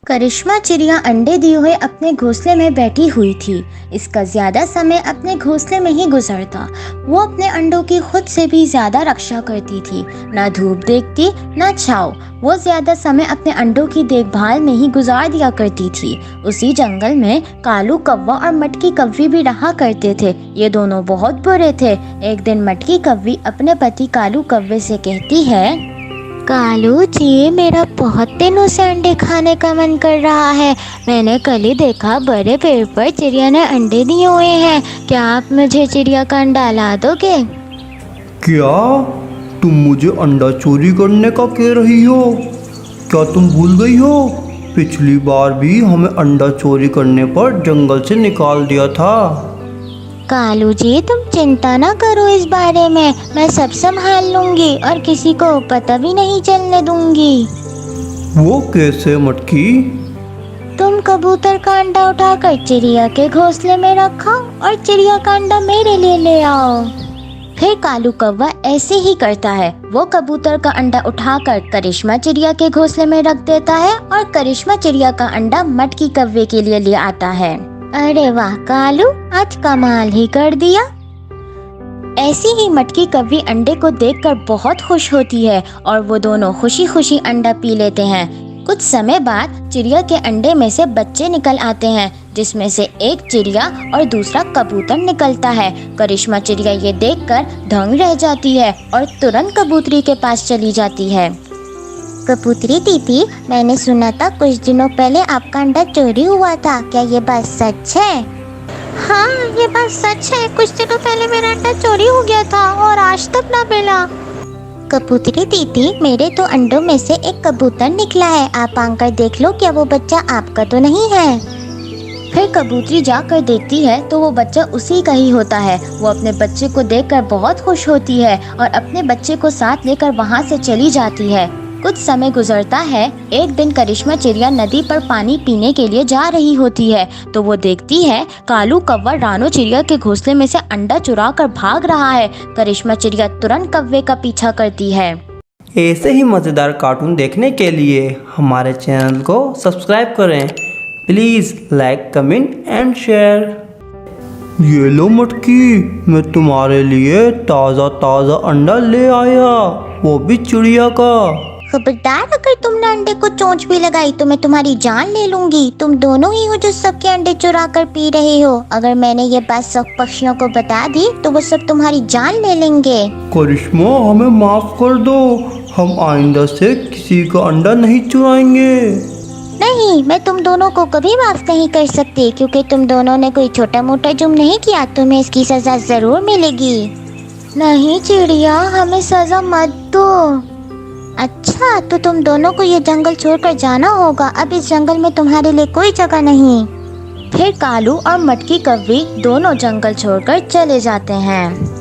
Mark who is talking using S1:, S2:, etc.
S1: करिश्मा चिड़िया अंडे दिए हुए अपने घोंसले में बैठी हुई थी। इसका ज्यादा समय अपने घोंसले में ही गुजरता। वो अपने अंडों की खुद से भी ज्यादा रक्षा करती थी। ना धूप देखती ना छाँव। वो ज्यादा समय अपने अंडों की देखभाल में ही गुजार दिया करती थी। उसी जंगल में कालू कौवा और मटकी कौवी भी रहा करते थे। ये दोनों बहुत बुरे थे। एक दिन मटकी कौवी अपने पति कालू कौवे से कहती है, कालू जी, मेरा बहुत दिनों से अंडे खाने का मन कर रहा है। मैंने कल ही देखा बड़े पेड़ पर चिड़िया ने अंडे दिए हुए हैं। क्या आप मुझे चिड़िया का अंडा ला दोगे?
S2: क्या तुम मुझे अंडा चोरी करने का कह रही हो? क्या तुम भूल गई हो? पिछली बार भी हमें अंडा चोरी करने पर जंगल से निकाल दिया था।
S1: कालू जी, तुम चिंता ना करो इस बारे में। मैं सब संभाल लूंगी और किसी को पता भी नहीं चलने दूंगी।
S2: वो कैसे मटकी?
S1: तुम कबूतर का अंडा उठाकर चिड़िया के घोंसले में रखो और चिड़िया का अंडा मेरे लिए ले आओ। फिर कालू कौवा ऐसे ही करता है। वो कबूतर का अंडा उठाकर करिश्मा चिड़िया के घोंसले में रख देता है और करिश्मा चिड़िया का अंडा मटकी कौवे के लिए ले आता है। अरे वाह कालू, आज कमाल ही कर दिया। ऐसी ही मटकी कौवी अंडे को देखकर बहुत खुश होती है और वो दोनों खुशी खुशी अंडा पी लेते हैं। कुछ समय बाद चिड़िया के अंडे में से बच्चे निकल आते हैं, जिसमें से एक चिड़िया और दूसरा कबूतर निकलता है। करिश्मा चिड़िया ये देखकर दंग रह जाती है और तुरंत कबूतरी के पास चली जाती है। कबूतरी दीदी, मैंने सुना था कुछ दिनों पहले आपका अंडा चोरी हुआ था। क्या ये बात सच है? हाँ, ये बात सच है। कुछ दिनों पहले मेरा अंडा चोरी हो गया था और आज तक ना मिला। कबूतरी दीदी, मेरे तो अंडों में से एक कबूतर निकला है। आप आकर देख लो, क्या वो बच्चा आपका तो नहीं है? फिर कबूतरी जाकर देखती है तो वो बच्चा उसी का ही होता है। वो अपने बच्चे को देखकर बहुत खुश होती है और अपने बच्चे को साथ लेकर वहाँ से चली जाती है। कुछ समय गुजरता है। एक दिन करिश्मा चिड़िया नदी पर पानी पीने के लिए जा रही होती है तो वो देखती है कालू कौवा रानो चिड़िया के घोंसले में से अंडा चुरा कर भाग रहा है। करिश्मा चिड़िया तुरंत कौवे का पीछा करती है।
S2: ऐसे ही मज़ेदार कार्टून देखने के लिए हमारे चैनल को सब्सक्राइब करें। Please like, comment and share. ये लो मटकी, मैं तुम्हारे लिए ताज़ा ताज़ा अंडा ले आया, वो भी चिड़िया का।
S1: खबरदार, अगर तुमने अंडे को चोंच भी लगाई तो मैं तुम्हारी जान ले लूंगी। तुम दोनों ही हो जो सबके अंडे चुरा कर पी रहे हो। अगर मैंने ये बात सब पक्षियों को बता दी तो वो सब तुम्हारी जान ले लेंगे।
S2: करिश्मा, हमें माफ कर दो। हम आइंदा से किसी का अंडा नहीं चुराएंगे।
S1: नहीं, मैं तुम दोनों को कभी माफ नहीं कर सकती, क्योंकि तुम दोनों ने कोई छोटा मोटा जुर्म नहीं किया। तुम्हें इसकी सजा जरूर मिलेगी। नहीं चिड़िया, हमें सजा मत दो। अच्छा, तो तुम दोनों को ये जंगल छोड़कर जाना होगा। अब इस जंगल में तुम्हारे लिए कोई जगह नहीं। फिर कालू और मटकी कौवी दोनों जंगल छोड़कर चले जाते हैं।